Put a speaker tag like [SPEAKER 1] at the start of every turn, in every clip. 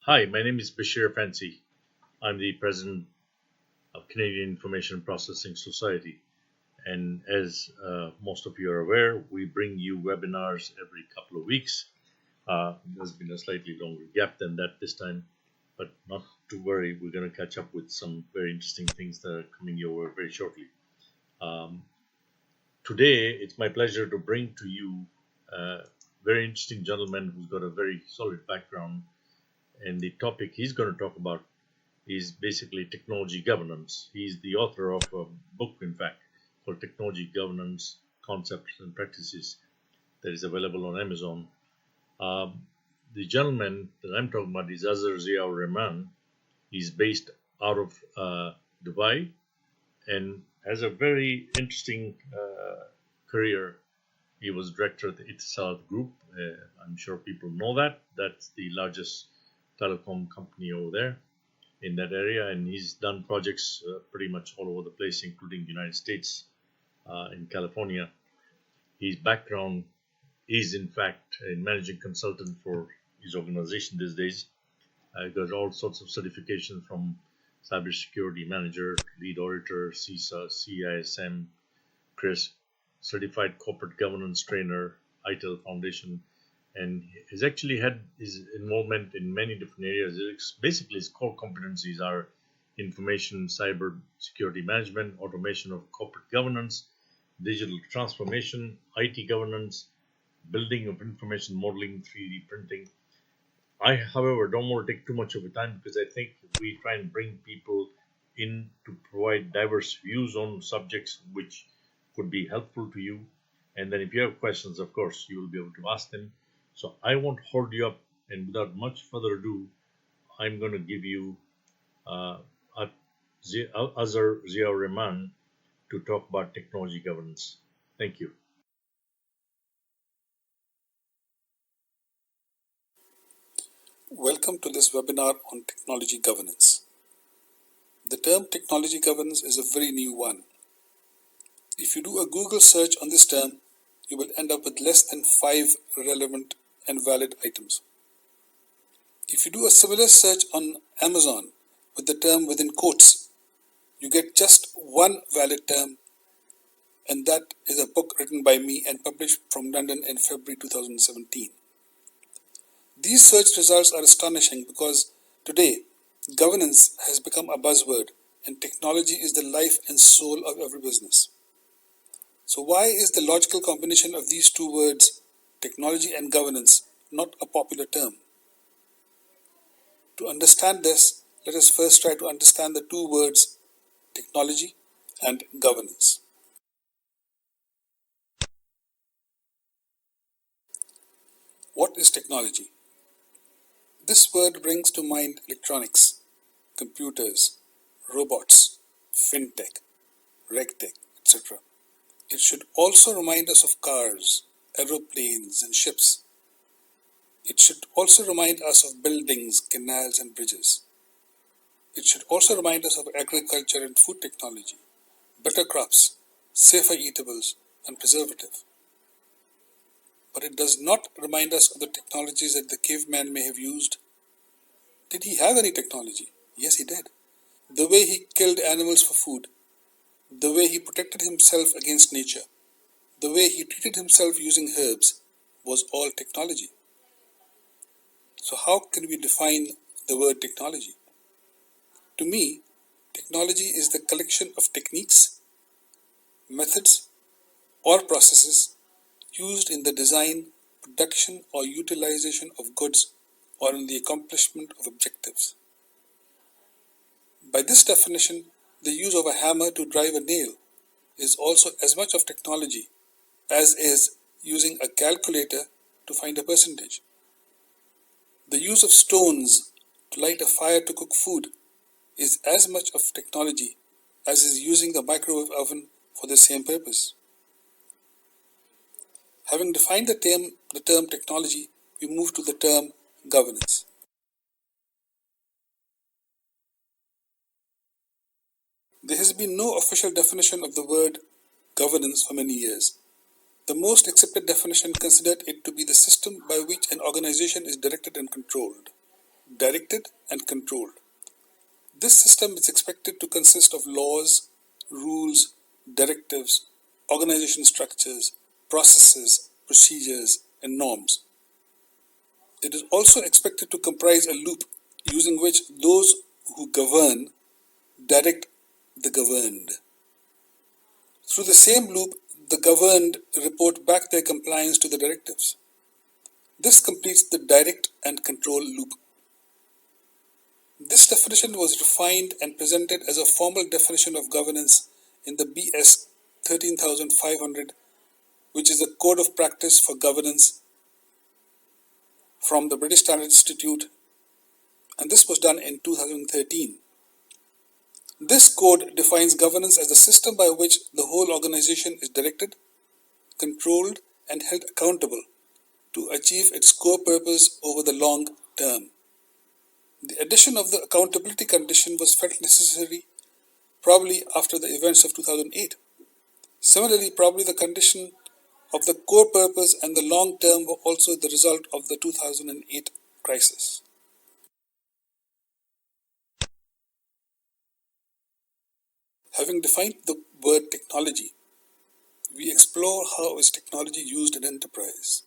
[SPEAKER 1] Hi, my name is Bashir Fancy. I'm the president of Canadian Information Processing Society. And as most of you are aware, we bring you webinars every couple of weeks. There's been a slightly longer gap than that this time, but not to worry, we're going to catch up with some very interesting things that are coming your way very shortly. Um, Today, it's my pleasure to bring to you a very interesting gentleman who's got a very solid background. And the topic he's going to talk about is basically technology governance. He's the author of a book, in fact, called Technology Governance Concepts and Practices that is available on Amazon. Um, the gentleman that I'm talking about is Azhar Zia Rehman. He's based out of Dubai and has a very interesting career. He was director of the Etisalat Group. I'm sure people know that. That's the largest telecom company over there in that area, and he's done projects pretty much all over the place, including the United States, in California. His background is, in fact, a managing consultant for his organization these days. He got all sorts of certifications from cybersecurity manager, lead auditor, CISA, CISM, Chris, certified corporate governance trainer, ITIL Foundation, and has actually had his involvement in many different areas. Basically, his core competencies are information, cyber security management, automation of corporate governance, digital transformation, IT governance, building of information modeling, 3D printing. I, however, don't want to take too much of your time because I think we try and bring people in to provide diverse views on subjects which could be helpful to you. And then if you have questions, of course, you will be able to ask them. So I won't hold you up, and without much further ado, I'm going to give you uh, Azhar Zia Rehman to talk about technology governance. Thank you.
[SPEAKER 2] Welcome to this webinar on technology governance. The term technology governance is a very new one. If you do a Google search on this term, you will end up with less than 5 relevant and valid items. If you do a similar search on Amazon with the term within quotes, you get just one valid term, and that is a book written by me and published from London in February 2017. These search results are astonishing because today governance has become a buzzword and technology is the life and soul of every business. So why is the logical combination of these two words, technology and governance, not a popular term? To understand this, let us first try to understand the two words, technology and governance. What is technology? This word brings to mind electronics, computers, robots, fintech, regtech, etc. It should also remind us of cars, aeroplanes, and ships. It should also remind us of buildings, canals, and bridges. It should also remind us of agriculture and food technology, better crops, safer eatables, and preservative. But it does not remind us of the technologies that the caveman may have used. Did he have any technology? Yes, he did. The way he killed animals for food, the way he protected himself against nature, the way he treated himself using herbs was all technology. So how can we define the word technology? To me, technology is the collection of techniques, methods, or processes used in the design, production, or utilization of goods or in the accomplishment of objectives. By this definition, the use of a hammer to drive a nail is also as much of technology as is using a calculator to find a percentage. The use of stones to light a fire to cook food is as much of technology as is using the microwave oven for the same purpose. Having defined the term technology, we move to the term governance. There has been no official definition of the word governance for many years. The most accepted definition considered it to be the system by which an organization is directed and controlled. directed, and controlled. This system is expected to consist of laws, rules, directives, organization structures, processes, procedures, and norms. It is also expected to comprise a loop using which those who govern direct the governed. Through the same loop, the governed report back their compliance to the directives. This completes the direct and control loop. This definition was refined and presented as a formal definition of governance in the BS 13500, which is a code of practice for governance from the British Standards Institute, and this was done in 2013. This code defines governance as the system by which the whole organization is directed, controlled, and held accountable to achieve its core purpose over the long term. The addition of the accountability condition was felt necessary probably after the events of 2008. Similarly, probably the condition of the core purpose and the long term were also the result of the 2008 crisis. Having defined the word technology, we explore how is technology used in enterprise.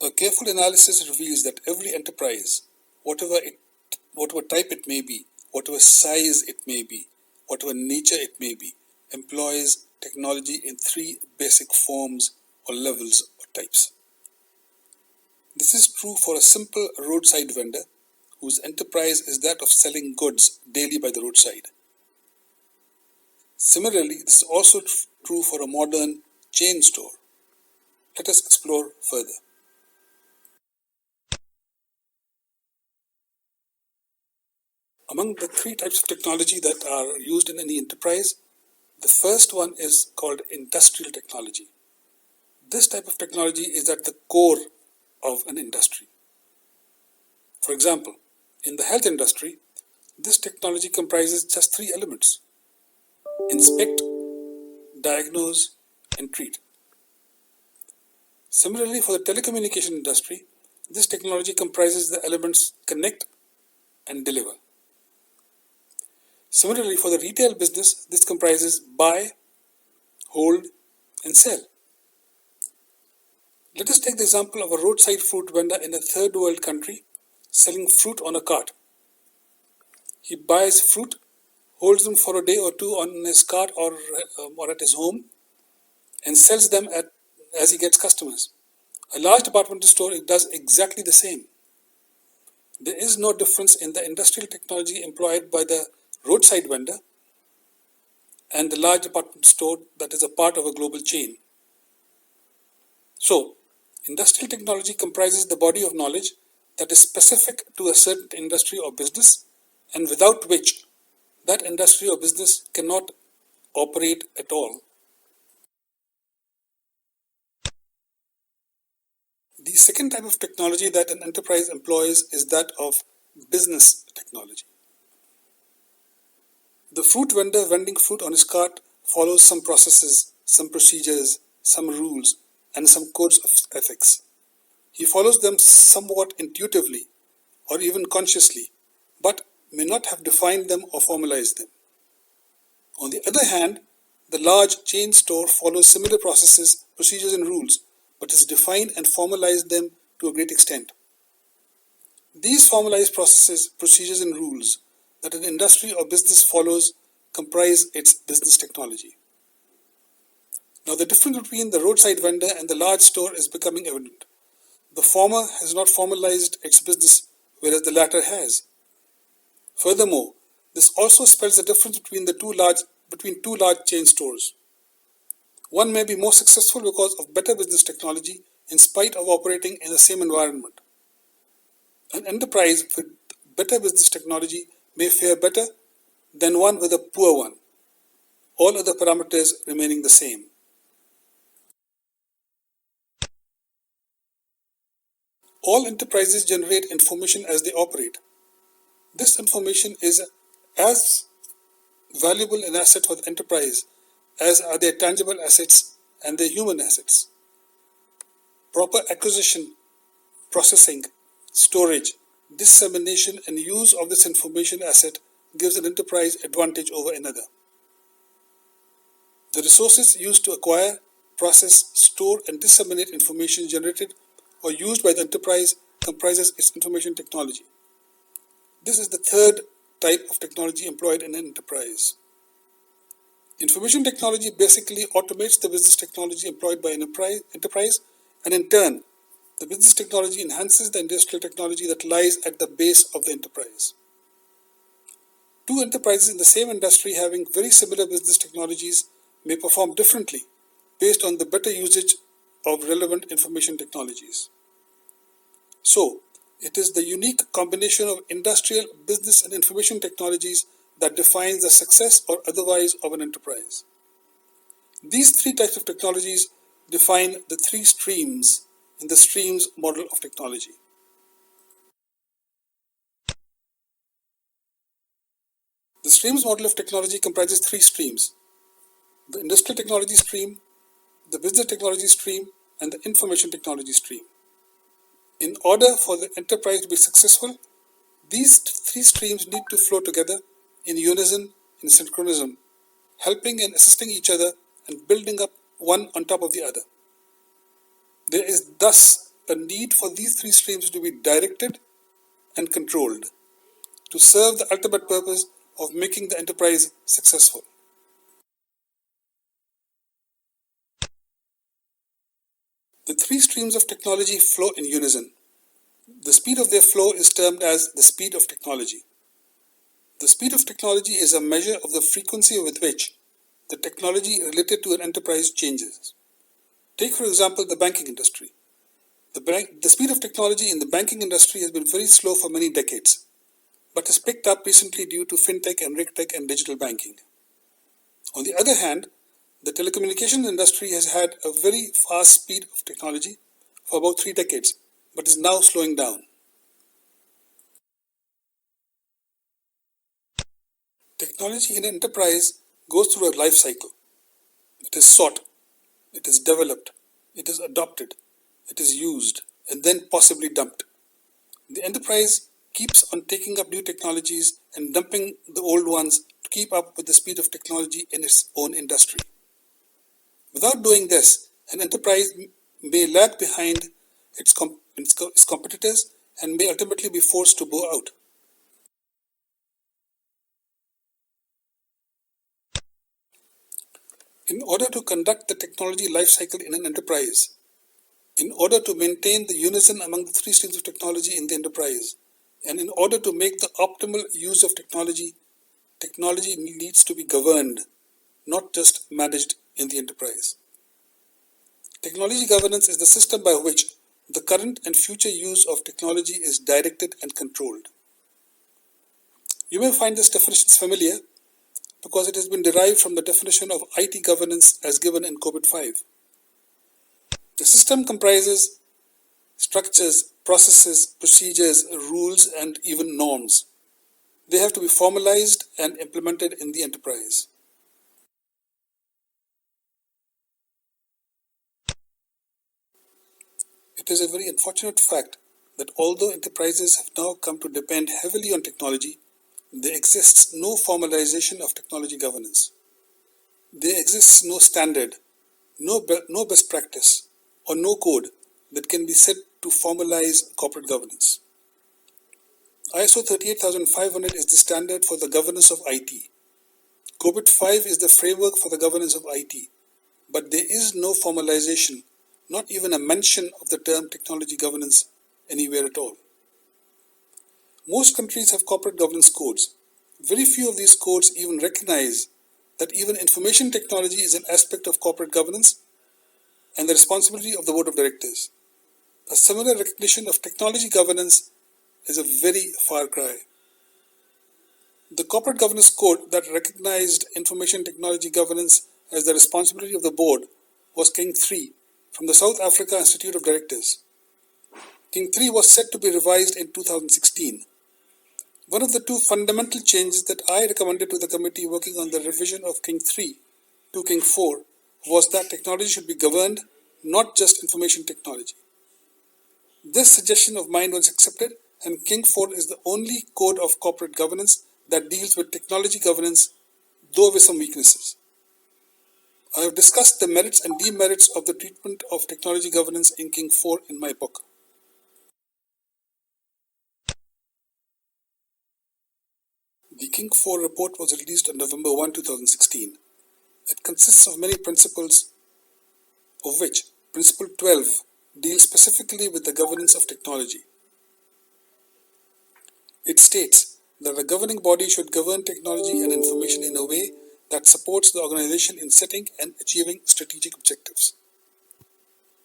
[SPEAKER 2] A careful analysis reveals that every enterprise, whatever type it may be, whatever size it may be, whatever nature it may be, employs technology in three basic forms or levels or types. This is true for a simple roadside vendor whose enterprise is that of selling goods daily by the roadside. Similarly, this is also true for a modern chain store. Let us explore further. Among the three types of technology that are used in any enterprise, the first one is called industrial technology. This type of technology is at the core of an industry. For example, in the health industry, this technology comprises just three elements: inspect, diagnose, and treat. Similarly, for the telecommunication industry, this technology comprises the elements connect and deliver. Similarly, for the retail business, this comprises buy, hold, and sell. Let us take the example of a roadside fruit vendor in a third world country selling fruit on a cart. He buys fruit, holds them for a day or two on his cart or at his home, and sells them as he gets customers. A large departmental store does exactly the same. There is no difference in the industrial technology employed by the roadside vendor and the large department store that is a part of a global chain. So, industrial technology comprises the body of knowledge that is specific to a certain industry or business, and without which that industry or business cannot operate at all. The second type of technology that an enterprise employs is that of business technology. The fruit vendor vending fruit on his cart follows some processes, some procedures, some rules, and some codes of ethics. He follows them somewhat intuitively or even consciously, but may not have defined them or formalized them. On the other hand, the large chain store follows similar processes, procedures, and rules, but has defined and formalized them to a great extent. These formalized processes, procedures, and rules that an industry or business follows comprise its business technology. Now, the difference between the roadside vendor and the large store is becoming evident. The former has not formalized its business, whereas the latter has. Furthermore, this also spells the difference between two large chain stores. One may be more successful because of better business technology in spite of operating in the same environment. An enterprise with better business technology may fare better than one with a poor one, all other parameters remaining the same. All enterprises generate information as they operate. This information is as valuable an asset for the enterprise as are their tangible assets and their human assets. Proper acquisition, processing, storage, dissemination and use of this information asset gives an enterprise advantage over another. The resources used to acquire, process, store and disseminate information generated or used by the enterprise comprises its information technology. This is the third type of technology employed in an enterprise. Information technology basically automates the business technology employed by an enterprise, and in turn, the business technology enhances the industrial technology that lies at the base of the enterprise. Two enterprises in the same industry having very similar business technologies may perform differently based on the better usage of relevant information technologies. So, it is the unique combination of industrial, business and information technologies that defines the success or otherwise of an enterprise. These three types of technologies define the three streams in the streams model of technology. The streams model of technology comprises three streams: the industrial technology stream, the business technology stream, and the information technology stream. In order for the enterprise to be successful, these three streams need to flow together in unison, in synchronism, helping and assisting each other and building up one on top of the other. There is thus a need for these three streams to be directed and controlled to serve the ultimate purpose of making the enterprise successful. The three streams of technology flow in unison. The speed of their flow is termed as the speed of technology. The speed of technology is a measure of the frequency with which the technology related to an enterprise changes. Take, for example, the banking industry. The speed of technology in the banking industry has been very slow for many decades, but has picked up recently due to fintech and regtech and digital banking. On the other hand, the telecommunications industry has had a very fast speed of technology for about 3 decades, but is now slowing down. Technology in an enterprise goes through a life cycle. It is sought, it is developed, it is adopted, it is used, and then possibly dumped. The enterprise keeps on taking up new technologies and dumping the old ones to keep up with the speed of technology in its own industry. Without doing this, an enterprise may lag behind its competitors and may ultimately be forced to bow out. In order to conduct the technology life cycle in an enterprise, in order to maintain the unison among the three streams of technology in the enterprise, and in order to make the optimal use of technology, technology needs to be governed, not just managed in the enterprise. Technology governance is the system by which the current and future use of technology is directed and controlled. You may find this definition familiar because it has been derived from the definition of IT governance as given in COVID-5. The system comprises structures, processes, procedures, rules, and even norms. They have to be formalized and implemented in the enterprise. It is a very unfortunate fact that although enterprises have now come to depend heavily on technology, there exists no formalization of technology governance. There exists no standard, no best practice, or no code that can be set to formalize corporate governance. ISO 38500 is the standard for the governance of IT. COVID-5 is the framework for the governance of IT, but there is no formalization, not even a mention of the term technology governance anywhere at all. Most countries have corporate governance codes. Very few of these codes even recognize that even information technology is an aspect of corporate governance and the responsibility of the board of directors. A similar recognition of technology governance is a very far cry. The corporate governance code that recognized information technology governance as the responsibility of the board was King 3 from the South Africa Institute of Directors. King 3 was set to be revised in 2016. One of the two fundamental changes that I recommended to the committee working on the revision of King 3 to King 4 was that technology should be governed, not just information technology. This suggestion of mine was accepted and King 4 is the only code of corporate governance that deals with technology governance, though with some weaknesses. I have discussed the merits and demerits of the treatment of technology governance in King 4 in my book. The King 4 report was released on November 1, 2016. It consists of many principles, of which Principle 12 deals specifically with the governance of technology. It states that a governing body should govern technology and information in a way that supports the organization in setting and achieving strategic objectives.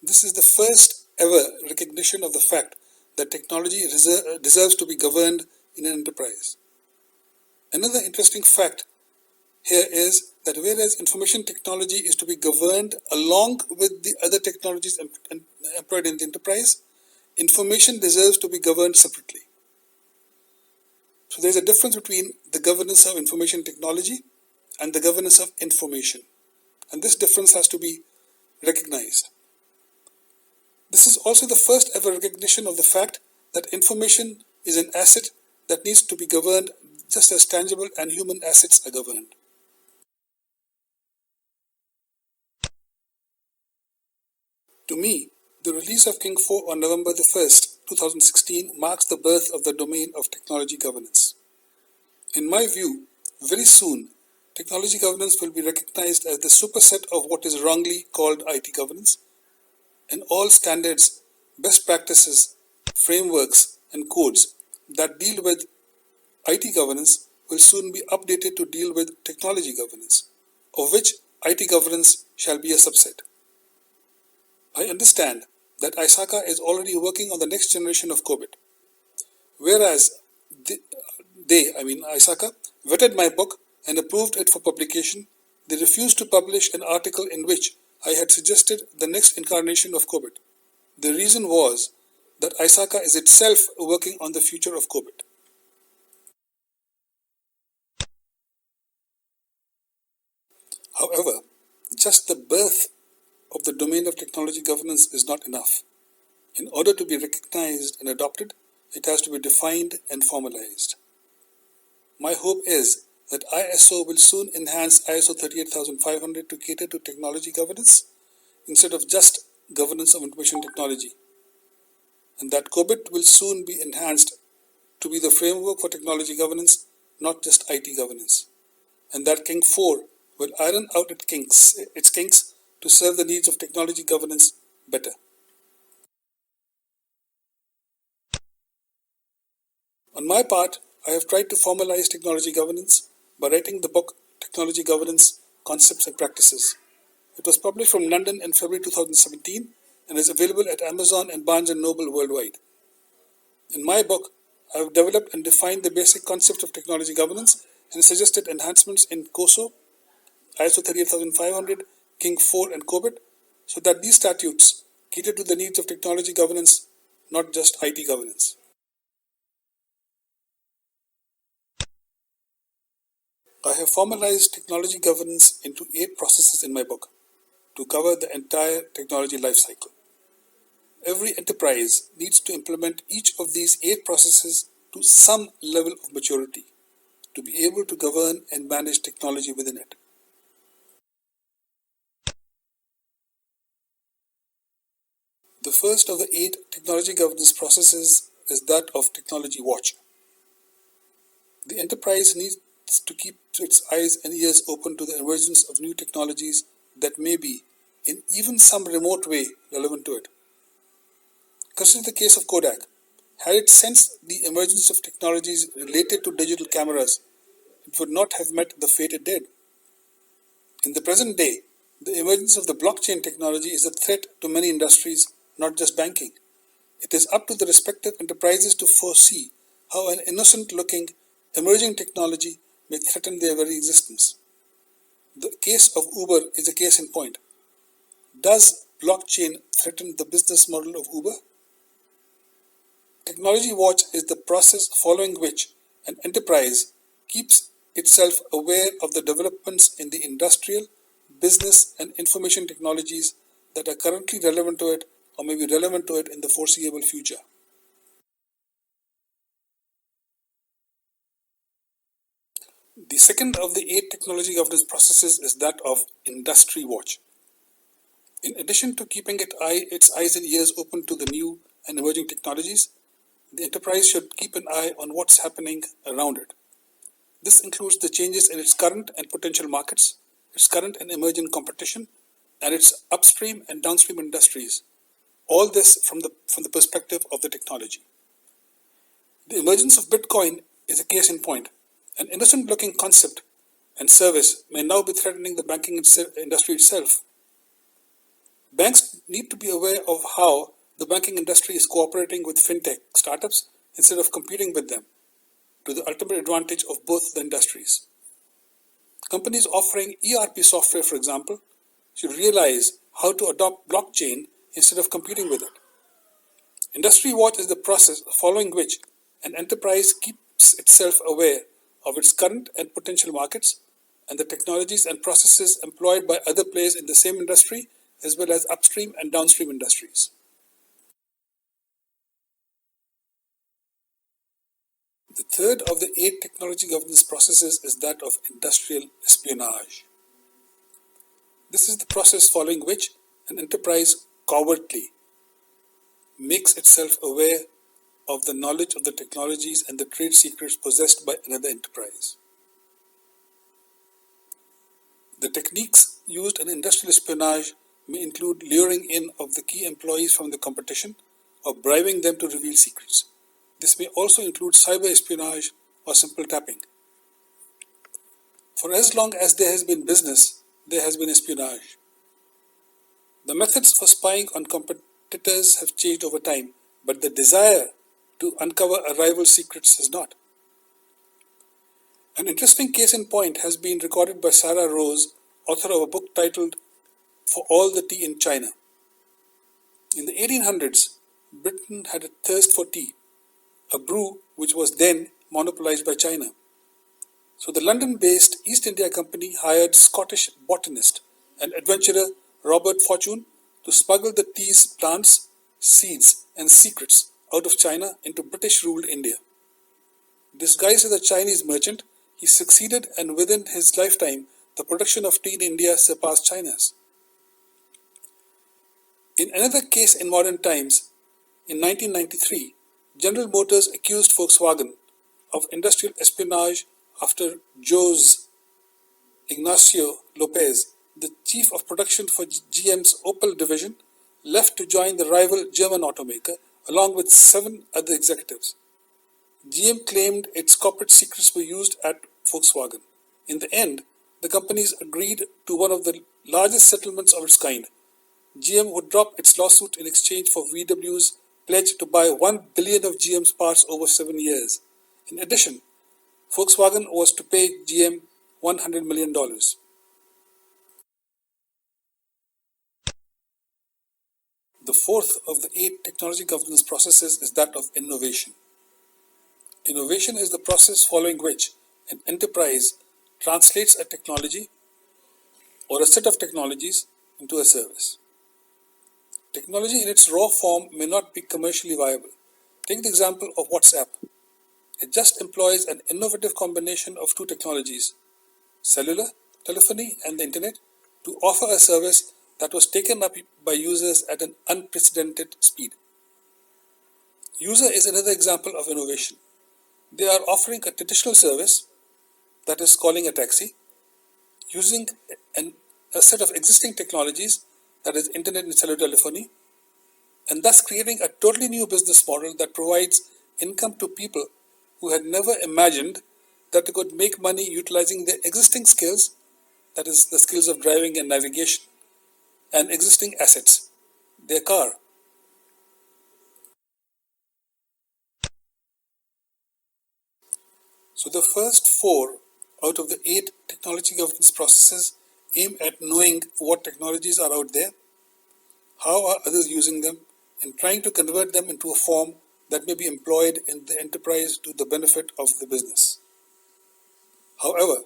[SPEAKER 2] This is the first ever recognition of the fact that technology deserves to be governed in an enterprise. Another interesting fact here is that whereas information technology is to be governed along with the other technologies employed in the enterprise, information deserves to be governed separately. So there's a difference between the governance of information technology and the governance of information. And this difference has to be recognized. This is also the first ever recognition of the fact that information is an asset that needs to be governed just as tangible and human assets are governed. To me, the release of King 4 on November the 1st, 2016 marks the birth of the domain of technology governance. In my view, very soon, technology governance will be recognized as the superset of what is wrongly called IT governance, and all standards, best practices, frameworks, and codes that deal with IT governance will soon be updated to deal with technology governance, of which IT governance shall be a subset. I understand that ISACA is already working on the next generation of COBIT, whereas ISACA, vetted my book and approved it for publication. They refused to publish an article in which I had suggested the next incarnation of COBIT. The reason was that ISACA is itself working on the future of COBIT. However, just the birth of the domain of technology governance is not enough. In order to be recognized and adopted, it has to be defined and formalized. My hope is that ISO will soon enhance ISO 38500 to cater to technology governance instead of just governance of information technology, and that COBIT will soon be enhanced to be the framework for technology governance, not just IT governance, and that King 4 will iron out its kinks to serve the needs of technology governance better. On my part, I have tried to formalize technology governance by writing the book Technology Governance Concepts and Practices. It was published from London in February 2017 and is available at Amazon and Barnes & Noble worldwide. In my book, I have developed and defined the basic concepts of technology governance and suggested enhancements in COSO, ISO 38500, King 4 and COBIT so that these statutes cater to the needs of technology governance, not just IT governance. I have formalized technology governance into 8 processes in my book to cover the entire technology lifecycle. Every enterprise needs to implement each of these 8 processes to some level of maturity to be able to govern and manage technology within it. The first of the 8 technology governance processes is that of technology watch. The enterprise needs to keep its eyes and ears open to the emergence of new technologies that may be, in even some remote way, relevant to it. Consider the case of Kodak. Had it sensed the emergence of technologies related to digital cameras, it would not have met the fate it did. In the present day, the emergence of the blockchain technology is a threat to many industries, not just banking. It is up to the respective enterprises to foresee how an innocent-looking, emerging technology may threaten their very existence. The case of Uber is a case in point. Does blockchain threaten the business model of Uber? Technology watch is the process following which an enterprise keeps itself aware of the developments in the industrial, business, and information technologies that are currently relevant to it or may be relevant to it in the foreseeable future. The second of the 8 technology governance processes is that of industry watch. In addition to keeping its eyes and ears open to the new and emerging technologies, the enterprise should keep an eye on what's happening around it. This includes the changes in its current and potential markets, its current and emerging competition, and its upstream and downstream industries. All this from the perspective of the technology. The emergence of Bitcoin is a case in point. An innocent-looking concept and service may now be threatening the banking industry itself. Banks need to be aware of how the banking industry is cooperating with fintech startups instead of competing with them, to the ultimate advantage of both the industries. Companies offering ERP software, for example, should realize how to adopt blockchain instead of competing with it. Industry watch is the process following which an enterprise keeps itself aware of its current and potential markets and the technologies and processes employed by other players in the same industry, as well as upstream and downstream industries. The third of the 8 technology governance processes is that of industrial espionage. This is the process following which an enterprise covertly makes itself aware of the knowledge of the technologies and the trade secrets possessed by another enterprise. The techniques used in industrial espionage may include luring in of the key employees from the competition or bribing them to reveal secrets. This may also include cyber espionage or simple tapping. For as long as there has been business, there has been espionage. The methods for spying on competitors have changed over time, but the desire to uncover a rival's secrets has not. An interesting case in point has been recorded by Sarah Rose, author of a book titled For All the Tea in China. In the 1800s, Britain had a thirst for tea, a brew which was then monopolized by China. So the London-based East India Company hired Scottish botanist and adventurer Robert Fortune to smuggle the tea's plants, seeds and secrets out of China into British-ruled India. Disguised as a Chinese merchant, he succeeded, and within his lifetime, the production of tea in India surpassed China's. In another case in modern times, in 1993, General Motors accused Volkswagen of industrial espionage after Jose Ignacio Lopez, the chief of production for GM's Opel division, left to join the rival German automaker along with 7 other executives. GM claimed its corporate secrets were used at Volkswagen. In the end, the companies agreed to one of the largest settlements of its kind. GM would drop its lawsuit in exchange for VW's pledge to buy 1 billion of GM's parts over 7 years. In addition, Volkswagen was to pay GM $100 million. The fourth of the 8 technology governance processes is that of innovation. Innovation is the process following which an enterprise translates a technology or a set of technologies into a service. Technology in its raw form may not be commercially viable. Take the example of WhatsApp. It just employs an innovative combination of 2 technologies, cellular, telephony, and the internet, to offer a service that was taken up by users at an unprecedented speed. User is another example of innovation. They are offering a traditional service, that is calling a taxi, using a set of existing technologies, that is internet and cellular telephony, and thus creating a totally new business model that provides income to people who had never imagined that they could make money utilizing their existing skills, that is the skills of driving and navigation, and existing assets, their car. So the first 4 out of the 8 technology governance processes aim at knowing what technologies are out there, how are others using them, and trying to convert them into a form that may be employed in the enterprise to the benefit of the business. However,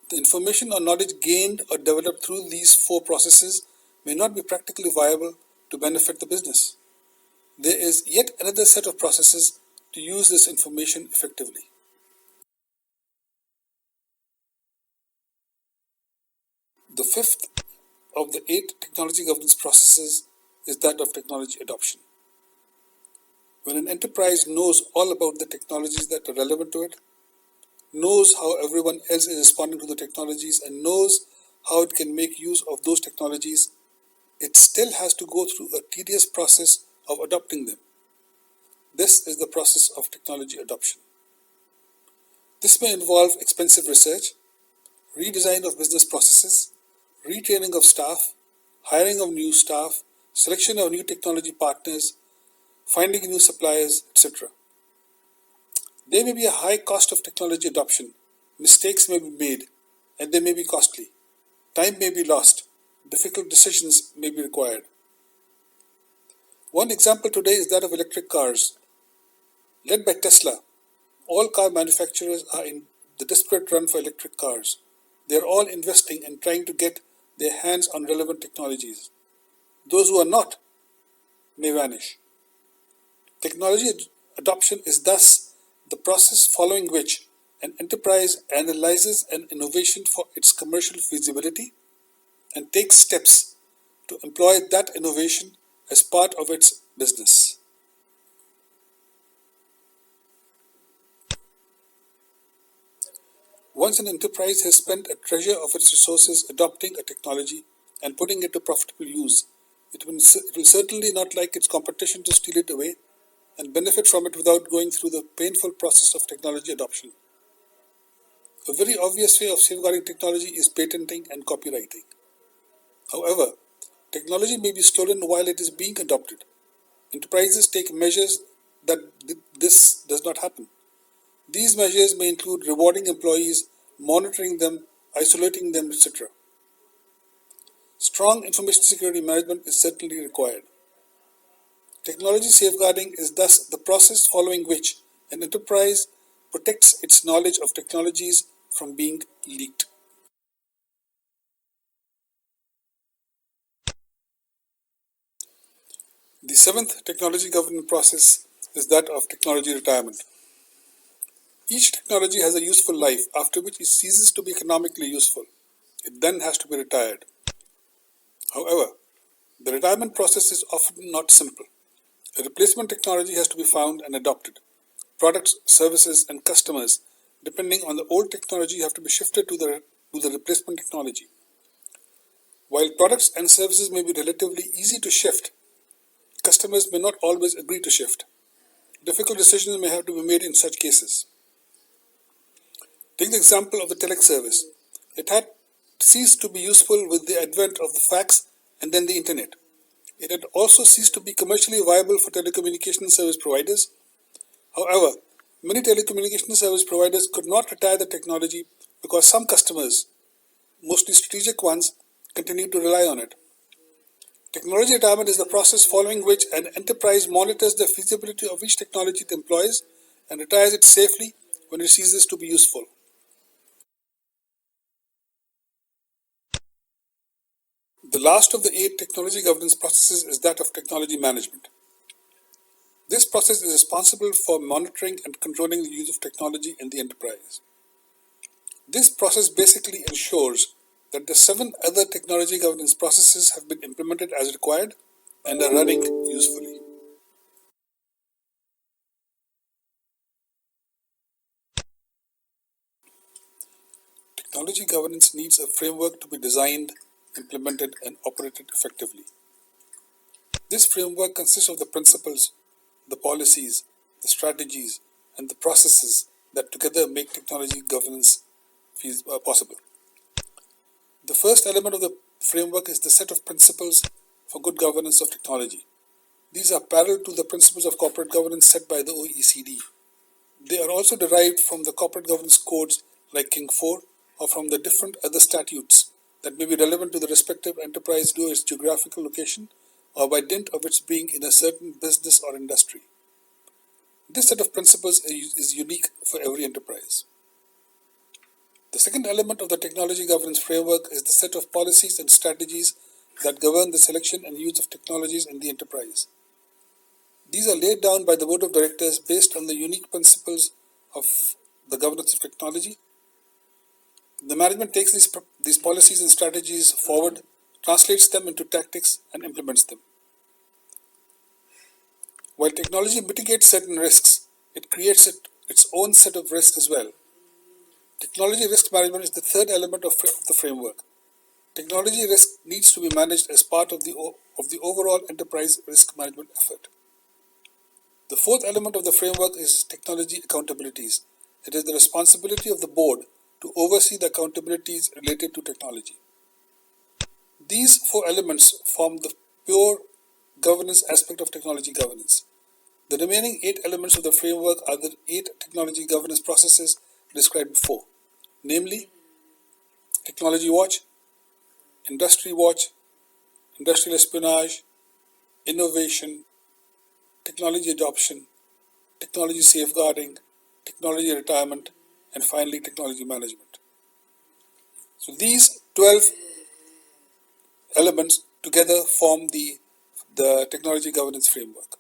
[SPEAKER 2] the information or knowledge gained or developed through these 4 processes may not be practically viable to benefit the business. There is yet another set of processes to use this information effectively. The fifth of the 8 technology governance processes is that of technology adoption. When an enterprise knows all about the technologies that are relevant to it, knows how everyone else is responding to the technologies, and knows how it can make use of those technologies, it still has to go through a tedious process of adopting them. This is the process of technology adoption. This may involve expensive research, redesign of business processes, retraining of staff, hiring of new staff, selection of new technology partners, finding new suppliers, etc. There may be a high cost of technology adoption, mistakes may be made, and they may be costly. Time may be lost, difficult decisions may be required. One example today is that of electric cars. Led by Tesla, all car manufacturers are in the desperate run for electric cars. They are all investing and trying to get their hands on relevant technologies. Those who are not may vanish. Technology adoption is thus the process following which an enterprise analyzes an innovation for its commercial feasibility and takes steps to employ that innovation as part of its business. Once an enterprise has spent a treasure of its resources adopting a technology and putting it to profitable use, it will certainly not like its competition to steal it away and benefit from it without going through the painful process of technology adoption. A very obvious way of safeguarding technology is patenting and copywriting. However, technology may be stolen while it is being adopted. Enterprises take measures that this does not happen. These measures may include rewarding employees, monitoring them, isolating them, etc. Strong information security management is certainly required. Technology safeguarding is thus the process following which an enterprise protects its knowledge of technologies from being leaked. The seventh technology governance process is that of technology retirement. Each technology has a useful life, after which it ceases to be economically useful. It then has to be retired. However, the retirement process is often not simple. A replacement technology has to be found and adopted. Products, services, and customers, depending on the old technology, have to be shifted to the replacement technology. While products and services may be relatively easy to shift, customers may not always agree to shift. Difficult decisions may have to be made in such cases. Take the example of the telex service. It had ceased to be useful with the advent of the fax and then the internet. It had also ceased to be commercially viable for telecommunication service providers. However, many telecommunication service providers could not retire the technology because some customers, mostly strategic ones, continued to rely on it. Technology retirement is the process following which an enterprise monitors the feasibility of each technology it employs and retires it safely when it ceases to be useful. The last of the 8 technology governance processes is that of technology management. This process is responsible for monitoring and controlling the use of technology in the enterprise. This process basically ensures that the 7 other technology governance processes have been implemented as required and are running usefully. Technology governance needs a framework to be designed, implemented, and operated effectively. This framework consists of the principles, the policies, the strategies, and the processes that together make technology governance possible. The first element of the framework is the set of principles for good governance of technology. These are parallel to the principles of corporate governance set by the OECD. They are also derived from the corporate governance codes like King 4 or from the different other statutes that may be relevant to the respective enterprise due to its geographical location or by dint of its being in a certain business or industry. This set of principles is unique for every enterprise. The second element of the technology governance framework is the set of policies and strategies that govern the selection and use of technologies in the enterprise. These are laid down by the board of directors based on the unique principles of the governance of technology. The management takes these policies and strategies forward, translates them into tactics, and implements them. While technology mitigates certain risks, it creates its own set of risks as well. Technology risk management is the third element of the framework. Technology risk needs to be managed as part of the overall enterprise risk management effort. The fourth element of the framework is technology accountabilities. It is the responsibility of the board to oversee the accountabilities related to technology. These four elements form the pure governance aspect of technology governance. The remaining 8 elements of the framework are the 8 technology governance processes described before, namely technology watch, industry watch, industrial espionage, innovation, technology adoption, technology safeguarding, technology retirement, and finally technology management. So these 12 elements together form the technology governance framework.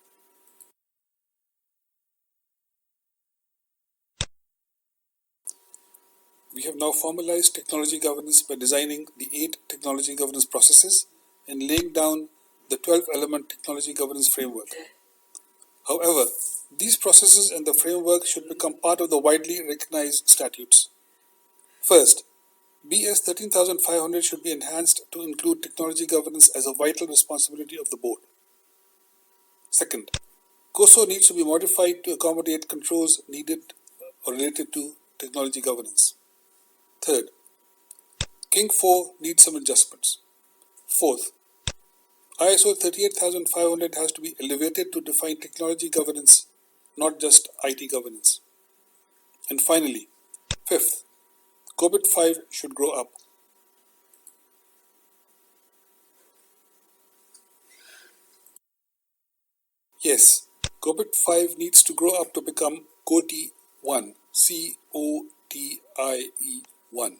[SPEAKER 2] We have now formalized technology governance by designing the 8 technology governance processes and laying down the 12-element technology governance framework. However, these processes and the framework should become part of the widely recognized statutes. First, BS 13500 should be enhanced to include technology governance as a vital responsibility of the board. Second, COSO needs to be modified to accommodate controls needed or related to technology governance. Third, King 4 needs some adjustments. Fourth, ISO 38500 has to be elevated to define technology governance, not just IT governance. And finally, fifth, COBIT 5 should grow up. Yes, COBIT 5 needs to grow up to become COTIE 1, COTIE 1.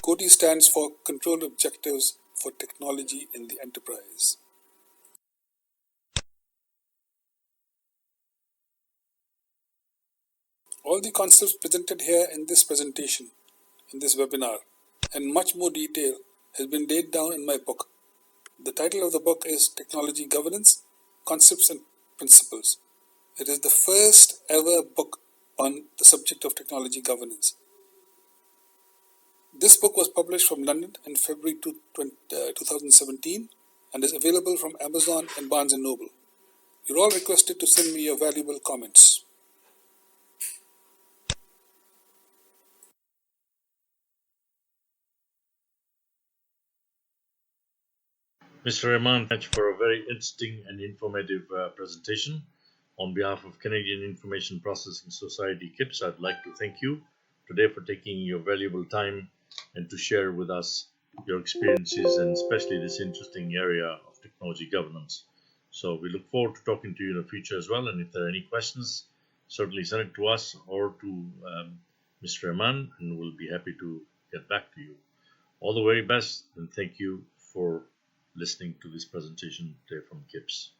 [SPEAKER 2] COTIE stands for Control Objectives for Technology in the Enterprise. All the concepts presented here in this presentation, in this webinar, and much more detail has been laid down in my book. The title of the book is Technology Governance, Concepts and Principles. It is the first ever book on the subject of technology governance. This book was published from London in February 2017 and is available from Amazon and Barnes & Noble. You're all requested to send me your valuable comments.
[SPEAKER 1] Mr. Rehman, thank you for a very interesting and informative presentation. On behalf of Canadian Information Processing Society, CIPS, I'd like to thank you today for taking your valuable time and to share with us your experiences and especially this interesting area of technology governance. So we look forward to talking to you in the future as well. And if there are any questions, certainly send it to us or to Mr. Rehman, and we'll be happy to get back to you. All the very best, and thank you for listening to this presentation today from CIPS.